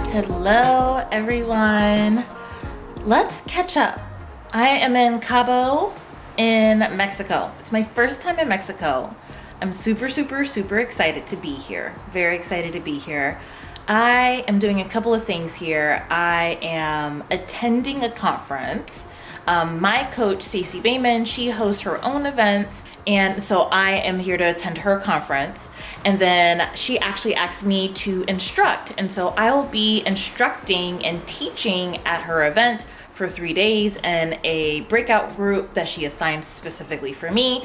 Hello, everyone. Let's catch up. I am in Cabo in Mexico. It's my first time in Mexico. I'm super excited to be here. Very excited to be here. I am doing a couple of things here. I am attending a conference. My coach, Stacey Boehman, she hosts her own events. And so I am here to attend her conference. And then she actually asked me to instruct. And so I'll be instructing and teaching at her event for 3 days in a breakout group that she assigned specifically for me.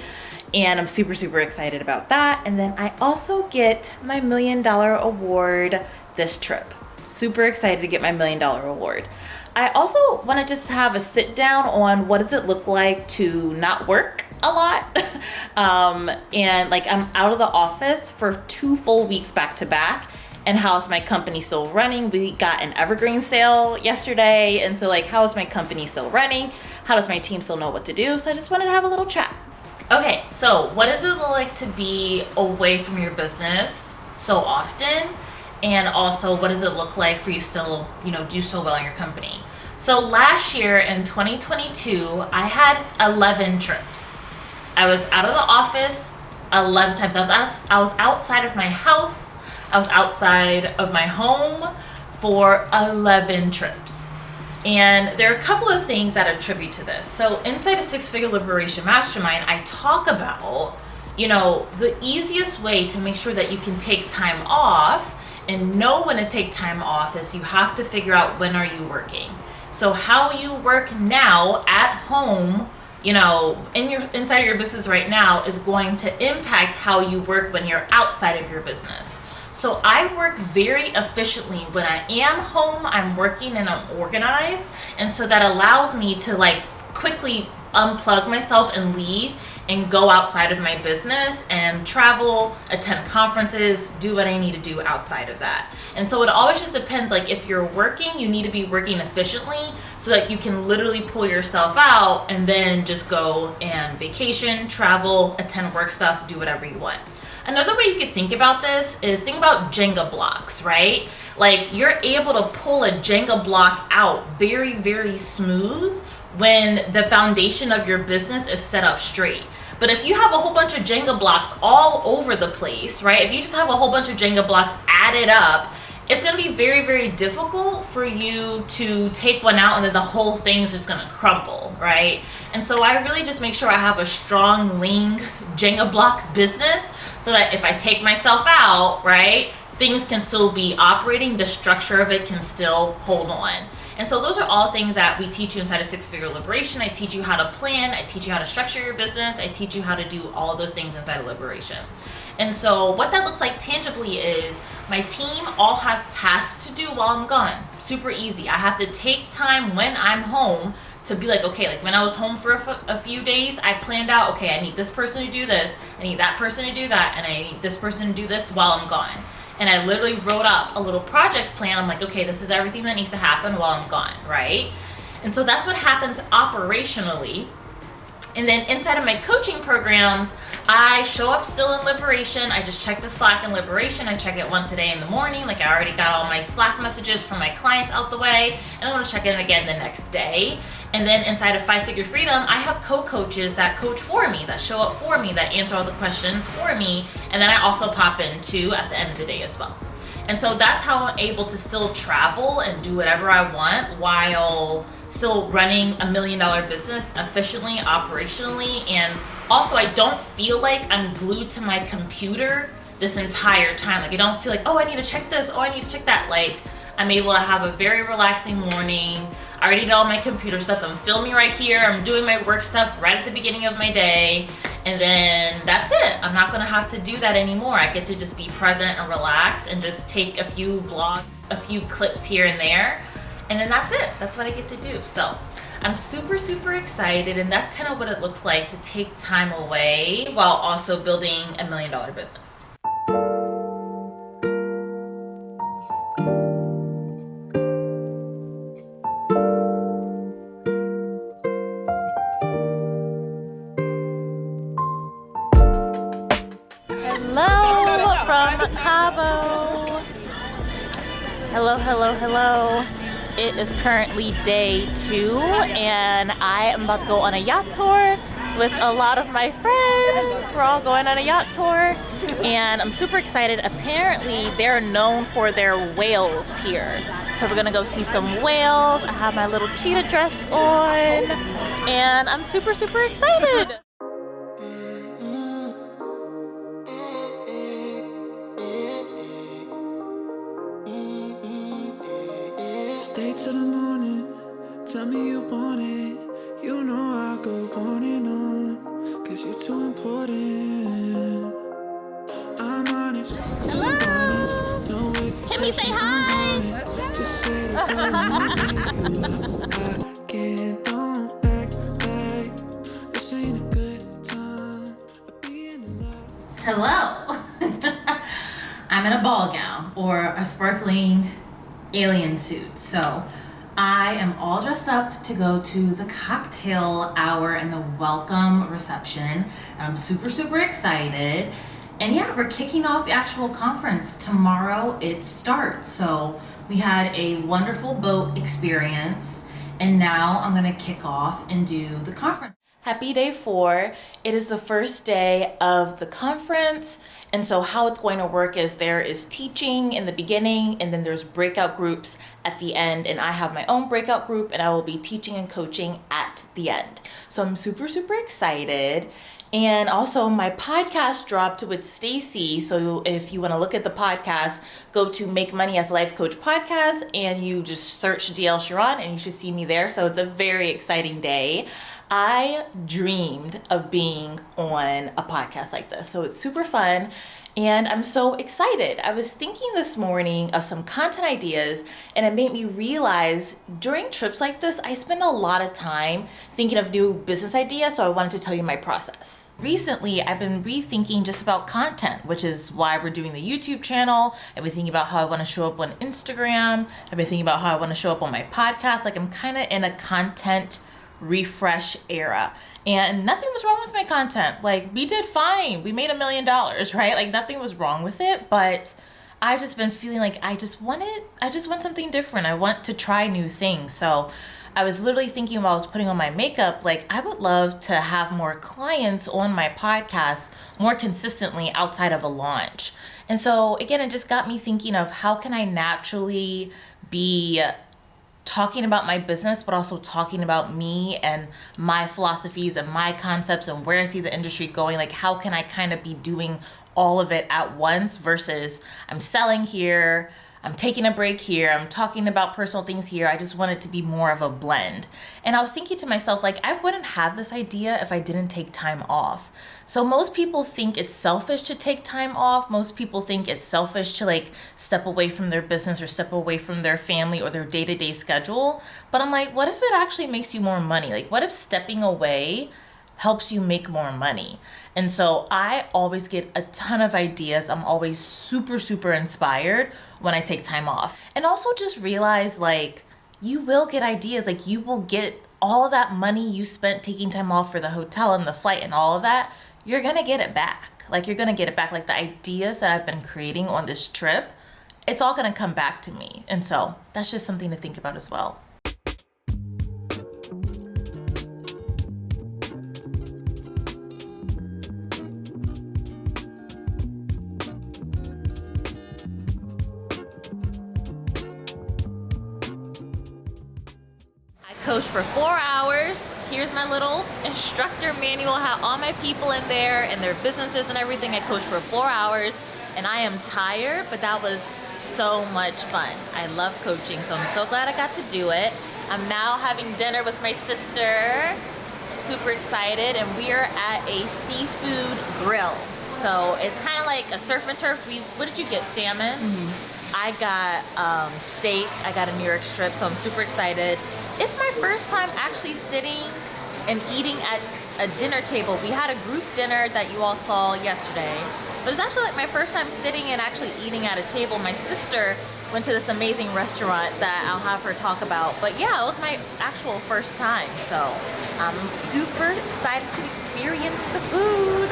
And I'm super excited about that. And then I also get my $1 million award this trip. Super excited to get my $1 million award. I also want to just have a sit down on what does it look like to not work a lot. And like I'm out of the office for 2 full weeks back to back. And how's my company still running? We got an evergreen sale yesterday. And so like, how is my company still running? How does my team still know what to do? So I just wanted to have a little chat. Okay, so what does it look like to be away from your business so often? And also, what does it look like for you still, do so well in your company? So last year in 2022, I had 11 trips. I was out of the office 11 times. I was outside of my house. I was outside of my home for 11 trips. And there are a couple of things that attribute to this. So inside a Six-Figure Liberation Mastermind, I talk about, the easiest way to make sure that you can take time off and know when to take time off is you have to figure out when are you working. So how you work now at home, inside of your business right now is going to impact how you work when you're outside of your business. So I work very efficiently when I am home, I'm working and I'm organized. And so that allows me to quickly unplug myself and leave and go outside of my business and travel, attend conferences, do what I need to do outside of that. And so it always just depends, if you're working, you need to be working efficiently so that you can literally pull yourself out and then just go and vacation, travel, attend work stuff, do whatever you want. Another way you could think about this is think about Jenga blocks, right? You're able to pull a Jenga block out very smooth when the foundation of your business is set up straight. But if you have a whole bunch of Jenga blocks all over the place, right? If you just have a whole bunch of Jenga blocks added up, it's going to be very difficult for you to take one out and then the whole thing is just going to crumble, right? And so I really just make sure I have a strong, lean Jenga block business so that if I take myself out, right, things can still be operating, the structure of it can still hold on. And so those are all things that we teach you inside of Six-Figure Liberation. I teach you how to plan. I teach you how to structure your business. I teach you how to do all of those things inside of Liberation. And so what that looks like tangibly is my team all has tasks to do while I'm gone. Super easy. I have to take time when I'm home to be okay, when I was home for a few days, I planned out, okay, I need this person to do this, I need that person to do that, and I need this person to do this while I'm gone. And I literally wrote up a little project plan. I'm okay, this is everything that needs to happen while I'm gone, right? And so that's what happens operationally. And then inside of my coaching programs, I show up still in Liberation. I just check the Slack in Liberation. I check it once a day in the morning. I already got all my Slack messages from my clients out the way. And I want to check in again the next day. And then inside of 5-Figure Freedom, I have co-coaches that coach for me, that show up for me, that answer all the questions for me. And then I also pop in too at the end of the day as well. And so that's how I'm able to still travel and do whatever I want while still running $1 million business efficiently, operationally. And also I don't feel like I'm glued to my computer this entire time. I don't feel I need to check this, I need to check that. I'm able to have a very relaxing morning. I already did all my computer stuff. I'm filming right here. I'm doing my work stuff right at the beginning of my day. And then that's it. I'm not going to have to do that anymore. I get to just be present and relax and just take a few vlogs, a few clips here and there. And then that's it. That's what I get to do. So I'm super excited. And that's kind of what it looks like to take time away while also building $1 million business. Hello from Cabo. Hello, hello, hello. It is currently day 2 and I am about to go on a yacht tour with a lot of my friends. We're all going on a yacht tour and I'm super excited. Apparently they're known for their whales here. So we're gonna go see some whales. I have my little cheetah dress on and I'm super, super excited. Stay till the morning, tell me you want it. You know I'll go on and on, cause you're too important. I'm honest, too honest. No, if you Can we say hi? Just say the word and I'll give you up. I can't, don't act like this ain't a good time. I'll be in love. Hello. I'm in a ball gown or a sparkling alien suit. So I am all dressed up to go to the cocktail hour and the welcome reception. I'm super, super excited. And yeah, we're kicking off the actual conference. Tomorrow it starts. So we had a wonderful boat experience and now I'm gonna kick off and do the conference. Happy day 4. It is the first day of the conference. And so how it's going to work is there is teaching in the beginning and then there's breakout groups at the end. And I have my own breakout group and I will be teaching and coaching at the end. So I'm super, super excited. And also my podcast dropped with Stacey. So if you want to look at the podcast, go to Make Money as a Life Coach podcast and you just search Dielle Charon and you should see me there. So it's a very exciting day. I dreamed of being on a podcast like this, so it's super fun and I'm so excited. I was thinking this morning of some content ideas and it made me realize during trips like this, I spend a lot of time thinking of new business ideas, so I wanted to tell you my process. Recently, I've been rethinking just about content, which is why we're doing the YouTube channel. I've been thinking about how I want to show up on Instagram. I've been thinking about how I want to show up on my podcast. Like I'm kind of in a content refresh era and nothing was wrong with my content. Like we did fine. We made $1 million, right? Like nothing was wrong with it, but I've just been feeling like I just want something different. I want to try new things. So I was literally thinking while I was putting on my makeup, like I would love to have more clients on my podcast more consistently outside of a launch. And so again, it just got me thinking of how can I naturally be talking about my business, but also talking about me and my philosophies and my concepts and where I see the industry going. Like, how can I kind of be doing all of it at once versus I'm selling here, I'm taking a break here, I'm talking about personal things here. I just want it to be more of a blend. And I was thinking to myself, like, I wouldn't have this idea if I didn't take time off. So most people think it's selfish to take time off. Most people think it's selfish to like step away from their business or step away from their family or their day-to-day schedule. But I'm like, what if it actually makes you more money? Like, what if stepping away helps you make more money? And so I always get a ton of ideas. I'm always super, super inspired when I take time off. And also just realize like you will get ideas, like you will get all of that money you spent taking time off for the hotel and the flight and all of that, you're gonna get it back. Like you're gonna get it back. Like the ideas that I've been creating on this trip, it's all gonna come back to me. And so that's just something to think about as well. Coached for 4 hours. Here's my little instructor manual, how all my people in there and their businesses and everything. I coached for 4 hours and I am tired, but that was so much fun. I love coaching, so I'm so glad I got to do it. I'm now having dinner with my sister. Super excited, and we are at a seafood grill. So it's kind of like a surf and turf. What did you get? Salmon? Mm-hmm. I got steak. I got a New York strip, so I'm super excited. It's my first time actually sitting and eating at a dinner table. We had a group dinner that you all saw yesterday, but it's actually like my first time sitting and actually eating at a table. My sister went to this amazing restaurant that I'll have her talk about, but yeah, it was my actual first time, so I'm super excited to experience the food.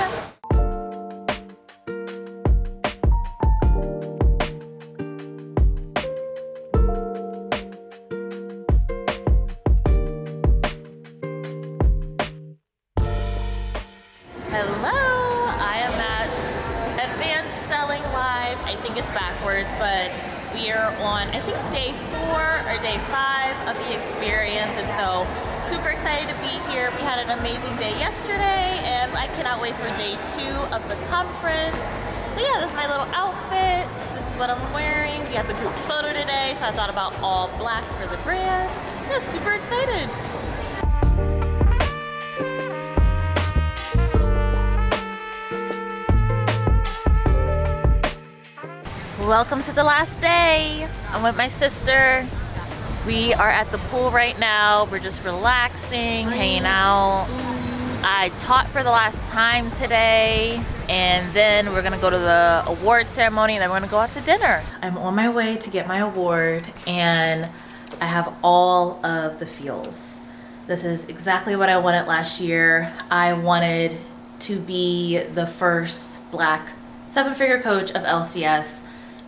we are on, I think, day 4 or day 5 of the experience, and so super excited to be here. We had an amazing day yesterday, and I cannot wait for day 2 of the conference. So yeah, this is my little outfit. This is what I'm wearing. We got the group photo today, so I thought about all black for the brand. Yeah, super excited. Welcome to the last day. I'm with my sister. We are at the pool right now. We're just relaxing, hanging out. I taught for the last time today, and then we're gonna go to the award ceremony, and then we're gonna go out to dinner. I'm on my way to get my award, and I have all of the feels. This is exactly what I wanted last year. I wanted to be the first Black 7-figure coach of LCS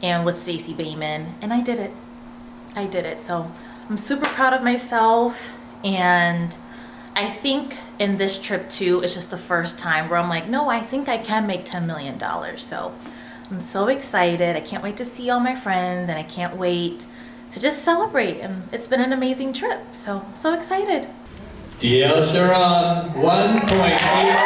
and with Stacey Boehman, and I did it. I did it. So I'm super proud of myself, and I think in this trip too, it's just the first time where I'm like, no, I think I can make $10 million. So I'm so excited. I can't wait to see all my friends, and I can't wait to just celebrate. And it's been an amazing trip. So I'm so excited. Dielle Charon, $1.8 million.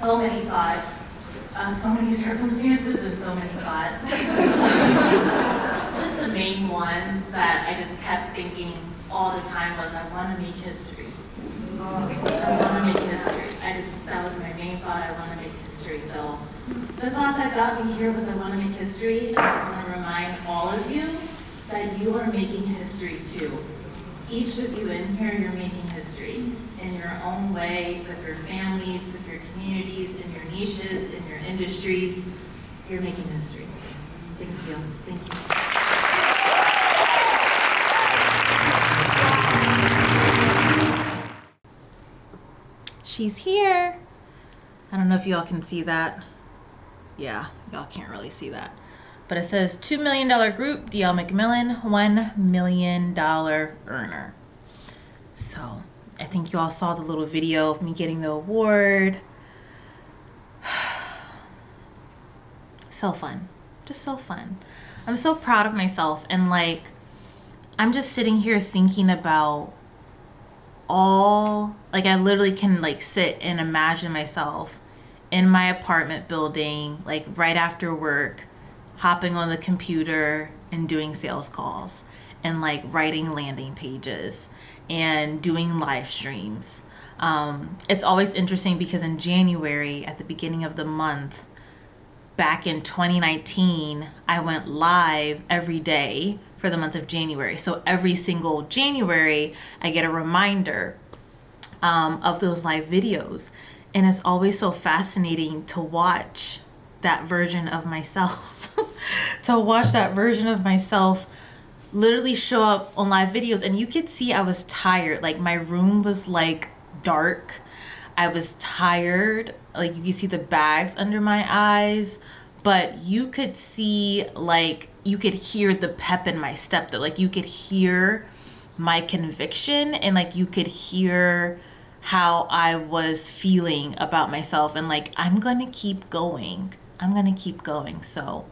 So many thoughts, so many circumstances, and so many thoughts. Just the main one that I just kept thinking all the time was, I want to make history. I want to make history. That was my main thought, I want to make history. So the thought that got me here was I want to make history, and I just want to remind all of you that you are making history too. Each of you in here, you're making history in your own way, with your families, with your communities, in your niches, in your industries. You're making history. Thank you. Thank you. She's here. I don't know if y'all can see that. Yeah, y'all can't really see that. But it says $2 million group, Dielle McMillan, $1 million earner. So I think you all saw the little video of me getting the award. So fun, just so fun. I'm so proud of myself, and like, I'm just sitting here thinking about I literally can like sit and imagine myself in my apartment building, like right after work, hopping on the computer and doing sales calls and like writing landing pages and doing live streams. It's always interesting because in January, at the beginning of the month, back in 2019, I went live every day for the month of January. So every single January, I get a reminder of those live videos. And it's always so fascinating to watch that version of myself, to watch that version of myself literally show up on live videos. And you could see I was tired. Like my room was like dark. I was tired. Like you could see the bags under my eyes, but you could see, like, you could hear the pep in my step, that like you could hear my conviction, and like you could hear how I was feeling about myself, and like, I'm gonna keep going. I'm gonna keep going. So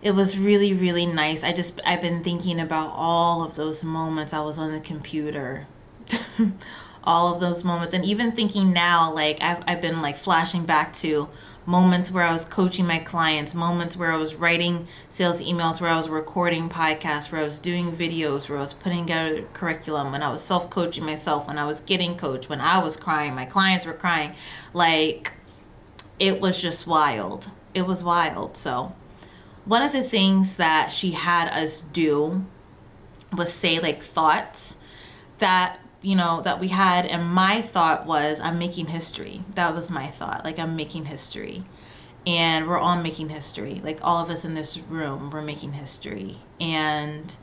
it was really, really nice. I've been thinking about all of those moments I was on the computer, all of those moments. And even thinking now, like I've been like flashing back to moments where I was coaching my clients, moments where I was writing sales emails, where I was recording podcasts, where I was doing videos, where I was putting together curriculum, when I was self-coaching myself, when I was getting coached, when I was crying, my clients were crying. Like, it was just wild. It was wild. So one of the things that she had us do was say like thoughts that, you know, that we had. And my thought was, I'm making history. That was my thought. Like, I'm making history. And we're all making history. Like, all of us in this room, we're making history. And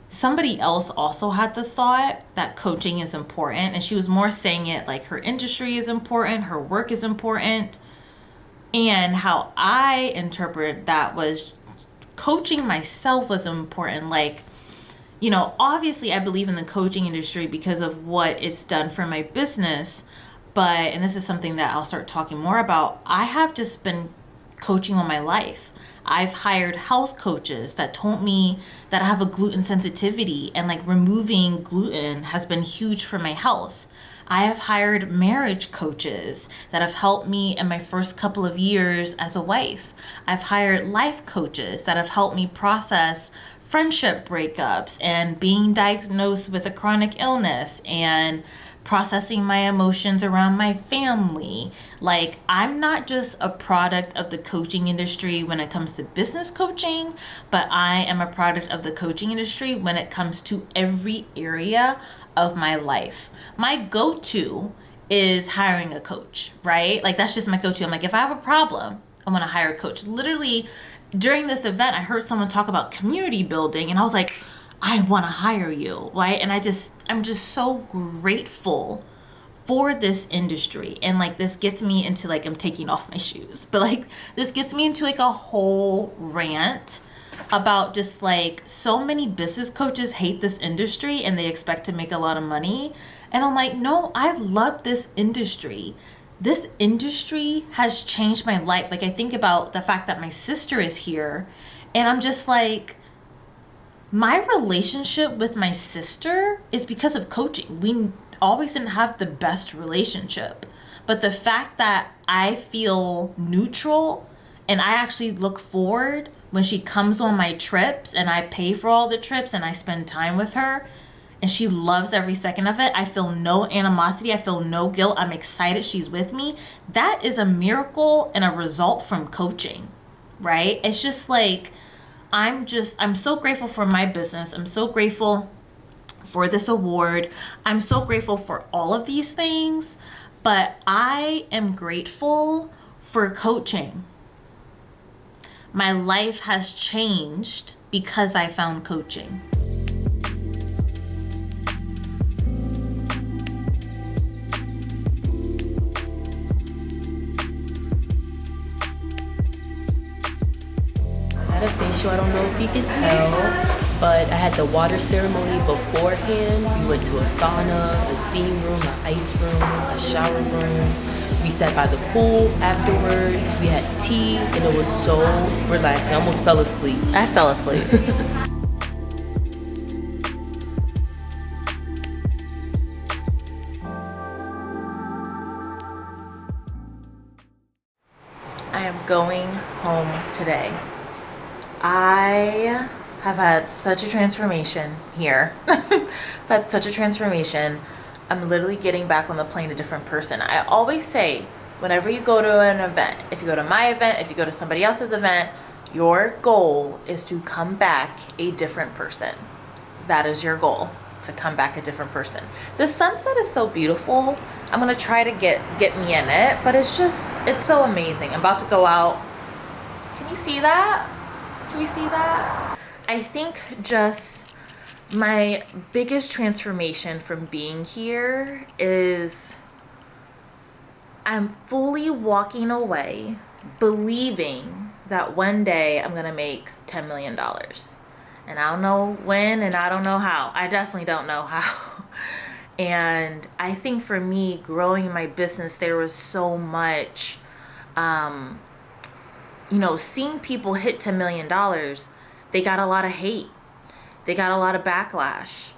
somebody else also had the thought that coaching is important. And she was more saying it like her industry is important, her work is important. And how I interpreted that was coaching myself was important. Like, you know, obviously I believe in the coaching industry because of what it's done for my business. But, and this is something that I'll start talking more about, I have just been coaching on my life. I've hired health coaches that told me that I have a gluten sensitivity, and like removing gluten has been huge for my health. I have hired marriage coaches that have helped me in my first couple of years as a wife. I've hired life coaches that have helped me process friendship breakups and being diagnosed with a chronic illness and processing my emotions around my family. Like, I'm not just a product of the coaching industry when it comes to business coaching, but I am a product of the coaching industry when it comes to every area of my life. My go-to is hiring a coach, right? Like, that's just my go-to. I'm like, if I have a problem, I'm gonna hire a coach. Literally, during this event, I heard someone talk about community building, and I was like, I want to hire you, right? And I'm just so grateful for this industry. And like, this gets me into like, I'm taking off my shoes, but like, this gets me into like a whole rant about just like, so many business coaches hate this industry and they expect to make a lot of money. And I'm like, no, I love this industry. This industry has changed my life. Like, I think about the fact that my sister is here, and I'm just like, my relationship with my sister is because of coaching. We always didn't have the best relationship. But the fact that I feel neutral and I actually look forward when she comes on my trips, and I pay for all the trips and I spend time with her, and she loves every second of it. I feel no animosity. I feel no guilt. I'm excited she's with me. That is a miracle and a result from coaching, right? It's just like, I'm so grateful for my business. I'm so grateful for this award. I'm so grateful for all of these things, but I am grateful for coaching. My life has changed because I found coaching. A facial, I don't know if you can tell, but I had the water ceremony beforehand. We went to a sauna, a steam room, an ice room, a shower room. We sat by the pool afterwards. We had tea, and it was so relaxing. I almost fell asleep. I fell asleep. I am going home today. I have had such a transformation here. I've had such a transformation. I'm literally getting back on the plane a different person. I always say, whenever you go to an event, if you go to my event, if you go to somebody else's event, your goal is to come back a different person. That is your goal, to come back a different person. The sunset is so beautiful. I'm gonna try to get me in it, but it's so amazing. I'm about to go out. Can you see that? Can we see that? I think just my biggest transformation from being here is I'm fully walking away believing that one day I'm gonna make $10 million. And I don't know when, and I don't know how. I definitely don't know how. And I think for me, growing my business, there was so much, seeing people hit $10 million, they got a lot of hate. They got a lot of backlash.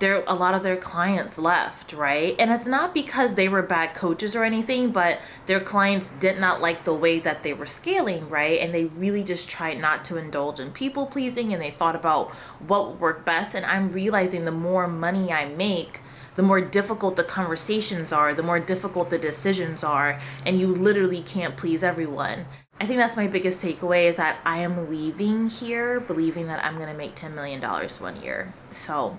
A lot of their clients left, right? And it's not because they were bad coaches or anything, but their clients did not like the way that they were scaling, right? And they really just tried not to indulge in people pleasing, and they thought about what would work best. And I'm realizing the more money I make, the more difficult the conversations are, the more difficult the decisions are, and you literally can't please everyone. I think that's my biggest takeaway, is that I am leaving here believing that I'm going to make $10 million one year. So,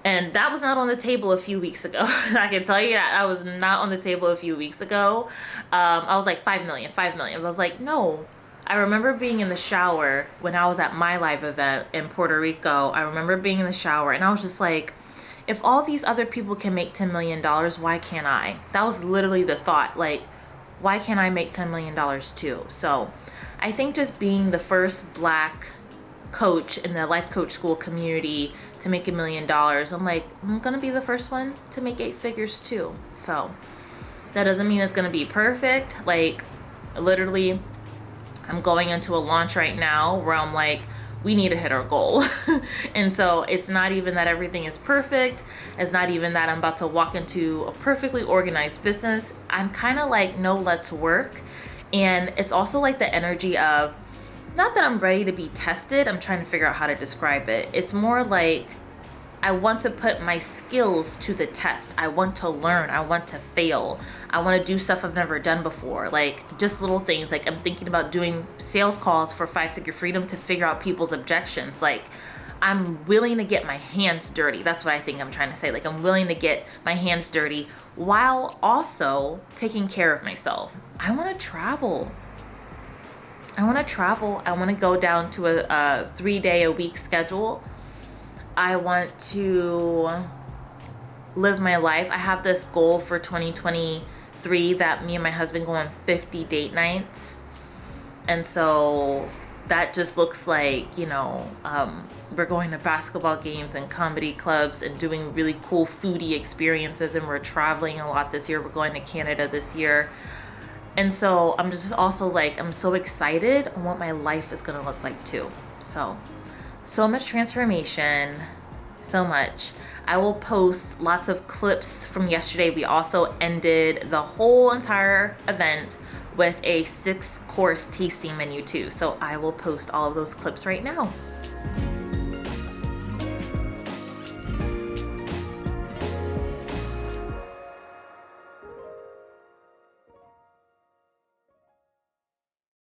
and that was not on the table a few weeks ago. I can tell you that was not on the table a few weeks ago. I was like, 5 million. I was like, no. I remember being in the shower when I was at my live event in Puerto Rico. I remember being in the shower and I was just like, if all these other people can make $10 million, why can't I? That was literally the thought. Like, why can't I make $10 million too? So I think just being the first Black coach in the life coach school community to make $1 million, I'm like, I'm gonna be the first one to make 8 figures too. So that doesn't mean it's gonna be perfect. Like, literally, I'm going into a launch right now where I'm like, we need to hit our goal. And so it's not even that everything is perfect. It's not even that I'm about to walk into a perfectly organized business. I'm kind of like, no, let's work. And it's also like the energy of, not that I'm ready to be tested. I'm trying to figure out how to describe it. It's more like, I want to put my skills to the test. I want to learn. I want to fail. I want to do stuff I've never done before. Like, just little things. Like, I'm thinking about doing sales calls for 5-Figure Freedom to figure out people's objections. Like, I'm willing to get my hands dirty. That's what I think I'm trying to say. Like, I'm willing to get my hands dirty while also taking care of myself. I want to travel. I want to go down to a 3-day-a-week schedule. I want to live my life. I have this goal for 2023 that me and my husband go on 50 date nights. And so that just looks like, you know, we're going to basketball games and comedy clubs and doing really cool foodie experiences. And we're traveling a lot this year. We're going to Canada this year. And so I'm just also like, I'm so excited on what my life is going to look like too. So much transformation, so much. I will post lots of clips from yesterday. We also ended the whole entire event with a 6-course tasting menu too. So I will post all of those clips right now.